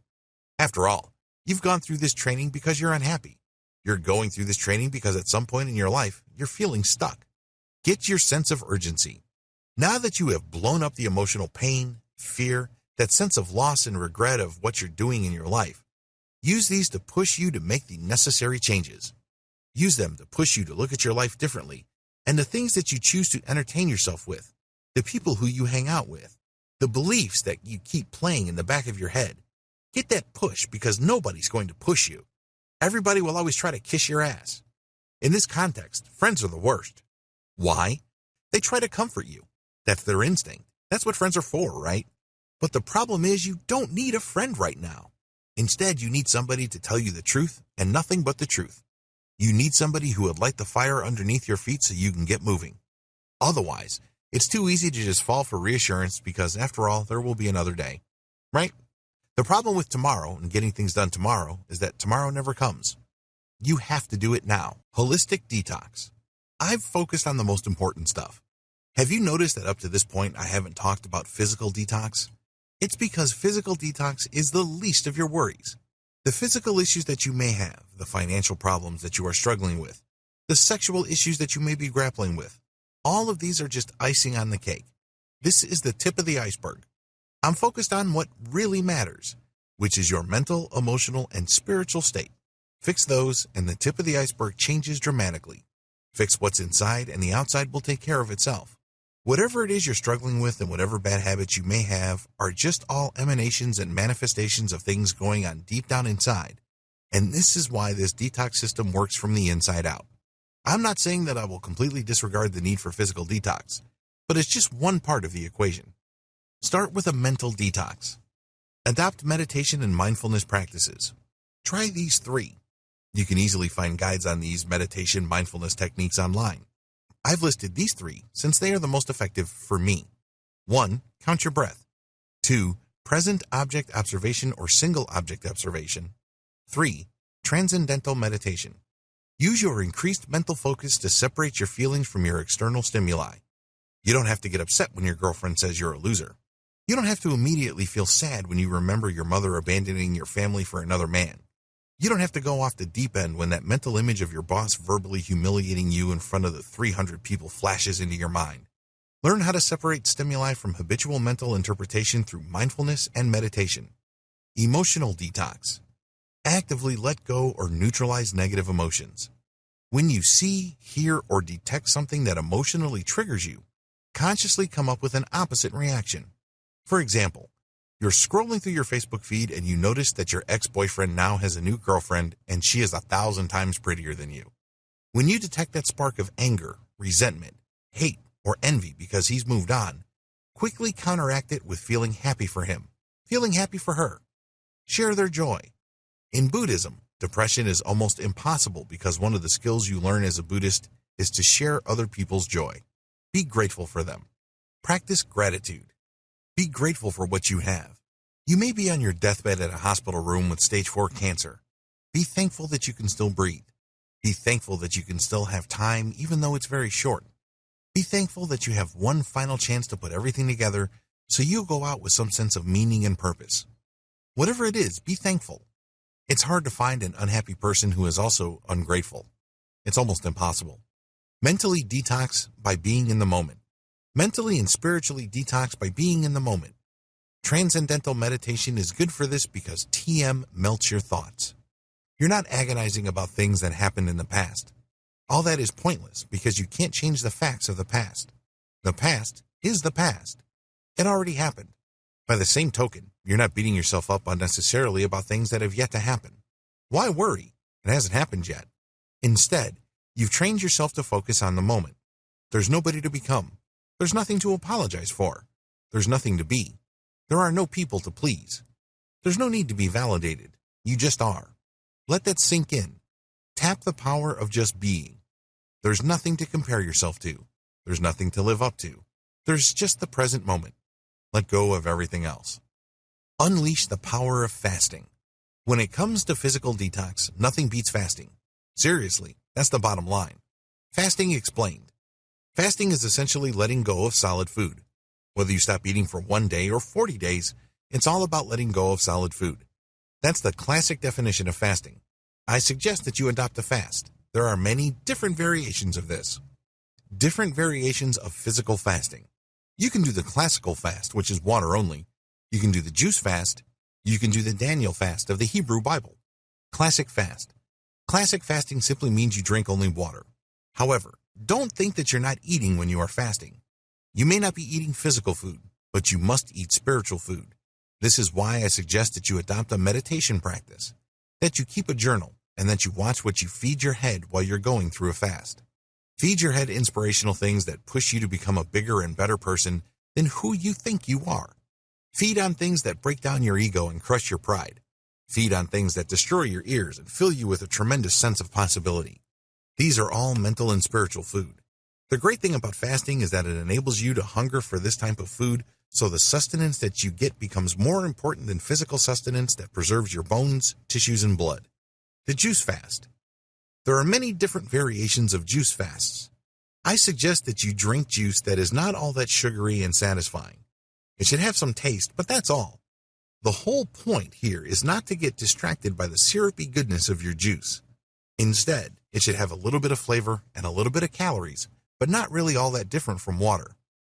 S1: After all, you've gone through this training because you're unhappy. You're going through this training because at some point in your life, you're feeling stuck. Get your sense of urgency. Now that you have blown up the emotional pain, fear, that sense of loss and regret of what you're doing in your life, use these to push you to make the necessary changes. Use them to push you to look at your life differently and the things that you choose to entertain yourself with, the people who you hang out with, the beliefs that you keep playing in the back of your head. Get that push because nobody's going to push you. Everybody will always try to kiss your ass. In this context, friends are the worst. Why? They try to comfort you. That's their instinct. That's what friends are for, right? But the problem is you don't need a friend right now. Instead, you need somebody to tell you the truth and nothing but the truth. You need somebody who would light the fire underneath your feet so you can get moving. Otherwise, it's too easy to just fall for reassurance because, after all, there will be another day. Right? The problem with tomorrow and getting things done tomorrow is that tomorrow never comes. You have to do it now. Holistic detox. I've focused on the most important stuff. Have you noticed that up to this point I haven't talked about physical detox? It's because physical detox is the least of your worries. The physical issues that you may have, the financial problems that you are struggling with, the sexual issues that you may be grappling with, all of these are just icing on the cake. This is the tip of the iceberg. I'm focused on what really matters, which is your mental, emotional, and spiritual state. Fix those, and the tip of the iceberg changes dramatically. Fix what's inside, and the outside will take care of itself. Whatever it is you're struggling with and whatever bad habits you may have are just all emanations and manifestations of things going on deep down inside. And this is why this detox system works from the inside out. I'm not saying that I will completely disregard the need for physical detox, but it's just one part of the equation. Start with a mental detox. Adopt meditation and mindfulness practices. Try these 3. You can easily find guides on these meditation mindfulness techniques online. I've listed these 3 since they are the most effective for me. 1. Count your breath. 2. Present object observation or single object observation. 3. Transcendental meditation. Use your increased mental focus to separate your feelings from your external stimuli. You don't have to get upset when your girlfriend says you're a loser. You don't have to immediately feel sad when you remember your mother abandoning your family for another man. You don't have to go off the deep end when that mental image of your boss verbally humiliating you in front of the 300 people flashes into your mind. Learn how to separate stimuli from habitual mental interpretation through mindfulness and meditation. Emotional detox. Actively let go or neutralize negative emotions. When you see, hear, or detect something that emotionally triggers you, consciously come up with an opposite reaction. For example, you're scrolling through your Facebook feed and you notice that your ex-boyfriend now has a new girlfriend and she is 1,000 times prettier than you. When you detect that spark of anger, resentment, hate, or envy because he's moved on, quickly counteract it with feeling happy for him, feeling happy for her. Share their joy. In Buddhism, depression is almost impossible because one of the skills you learn as a Buddhist is to share other people's joy. Be grateful for them. Practice gratitude. Be grateful for what you have. You may be on your deathbed at a hospital room with stage 4 cancer. Be thankful that you can still breathe. Be thankful that you can still have time even though it's very short. Be thankful that you have one final chance to put everything together so you'll go out with some sense of meaning and purpose. Whatever it is, be thankful. It's hard to find an unhappy person who is also ungrateful. It's almost impossible. Mentally detox by being in the moment. Mentally and spiritually detox by being in the moment. Transcendental meditation is good for this because TM melts your thoughts. You're not agonizing about things that happened in the past. All that is pointless because you can't change the facts of the past. The past is the past. It already happened. By the same token, you're not beating yourself up unnecessarily about things that have yet to happen. Why worry? It hasn't happened yet. Instead, you've trained yourself to focus on the moment. There's nobody to become. There's nothing to apologize for. There's nothing to be. There are no people to please. There's no need to be validated. You just are. Let that sink in. Tap the power of just being. There's nothing to compare yourself to. There's nothing to live up to. There's just the present moment. Let go of everything else. Unleash the power of fasting. When it comes to physical detox, nothing beats fasting. Seriously, that's the bottom line. Fasting explained. Fasting is essentially letting go of solid food. Whether you stop eating for 1 day or 40 days, it's all about letting go of solid food. That's the classic definition of fasting. I suggest that you adopt a fast. There are many different variations of this. Different variations of physical fasting. You can do the classical fast, which is water only. You can do the juice fast. You can do the Daniel fast of the Hebrew Bible. Classic fast. Classic fasting simply means you drink only water. However, don't think that you're not eating when you are fasting. You may not be eating physical food, but you must eat spiritual food. This is why I suggest that you adopt a meditation practice, that you keep a journal, and that you watch what you feed your head while you're going through a fast. Feed your head inspirational things that push you to become a bigger and better person than who you think you are. Feed on things that break down your ego and crush your pride. Feed on things that destroy your ears and fill you with a tremendous sense of possibility. These are all mental and spiritual food. The great thing about fasting is that it enables you to hunger for this type of food, so the sustenance that you get becomes more important than physical sustenance that preserves your bones, tissues, and blood. The juice fast. There are many different variations of juice fasts. I suggest that you drink juice that is not all that sugary and satisfying. It should have some taste, but that's all. The whole point here is not to get distracted by the syrupy goodness of your juice. Instead, it should have a little bit of flavor and a little bit of calories, but not really all that different from water.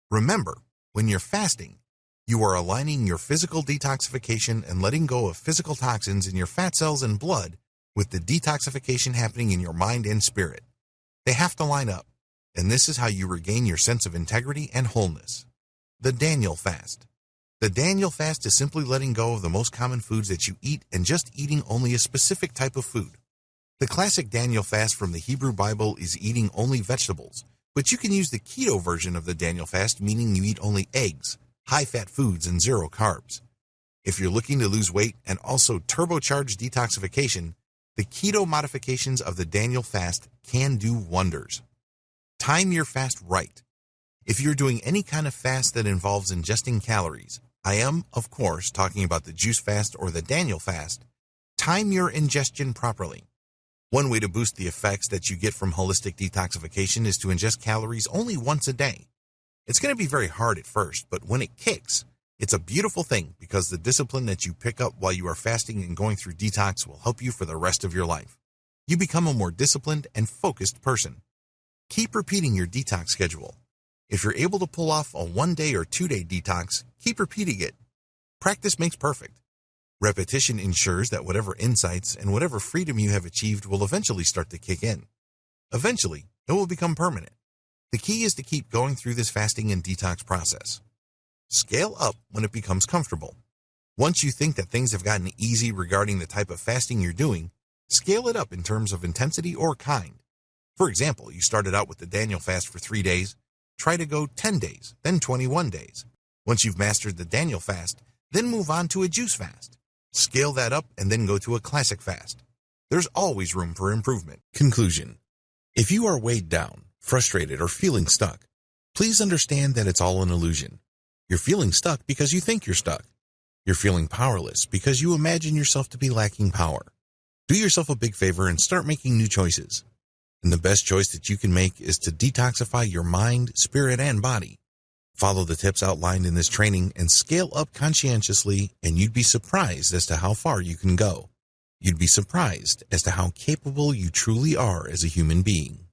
S1: Remember, when you're fasting, you are aligning your physical detoxification and letting go of physical toxins in your fat cells and blood with the detoxification happening in your mind and spirit. They have to line up, and this is how you regain your sense of integrity and wholeness. The Daniel fast. The Daniel fast is simply letting go of the most common foods that you eat and just eating only a specific type of food. The classic Daniel fast from the Hebrew Bible is eating only vegetables, but you can use the keto version of the Daniel fast, meaning you eat only eggs, high-fat foods, and zero carbs. If you're looking to lose weight and also turbocharge detoxification, the keto modifications of the Daniel fast can do wonders. Time your fast right. If you're doing any kind of fast that involves ingesting calories, I am, of course, talking about the juice fast or the Daniel fast, time your ingestion properly. One way to boost the effects that you get from holistic detoxification is to ingest calories only once a day. It's going to be very hard at first, but when it kicks, it's a beautiful thing because the discipline that you pick up while you are fasting and going through detox will help you for the rest of your life. You become a more disciplined and focused person. Keep repeating your detox schedule. If you're able to pull off a 1-day or 2-day detox, keep repeating it. Practice makes perfect. Repetition ensures that whatever insights and whatever freedom you have achieved will eventually start to kick in. Eventually, it will become permanent. The key is to keep going through this fasting and detox process. Scale up when it becomes comfortable. Once you think that things have gotten easy regarding the type of fasting you're doing, scale it up in terms of intensity or kind. For example, you started out with the Daniel fast for 3 days. Try to go 10 days, then 21 days. Once you've mastered the Daniel fast, then move on to a juice fast. Scale that up and then go to a classic fast. There's always room for improvement. Conclusion. If you are weighed down, frustrated, or feeling stuck, please understand that it's all an illusion. You're feeling stuck because you think you're stuck. You're feeling powerless because you imagine yourself to be lacking power. Do yourself a big favor and start making new choices. And the best choice that you can make is to detoxify your mind, spirit, and body. Follow the tips outlined in this training and scale up conscientiously, and you'd be surprised as to how far you can go. You'd be surprised as to how capable you truly are as a human being.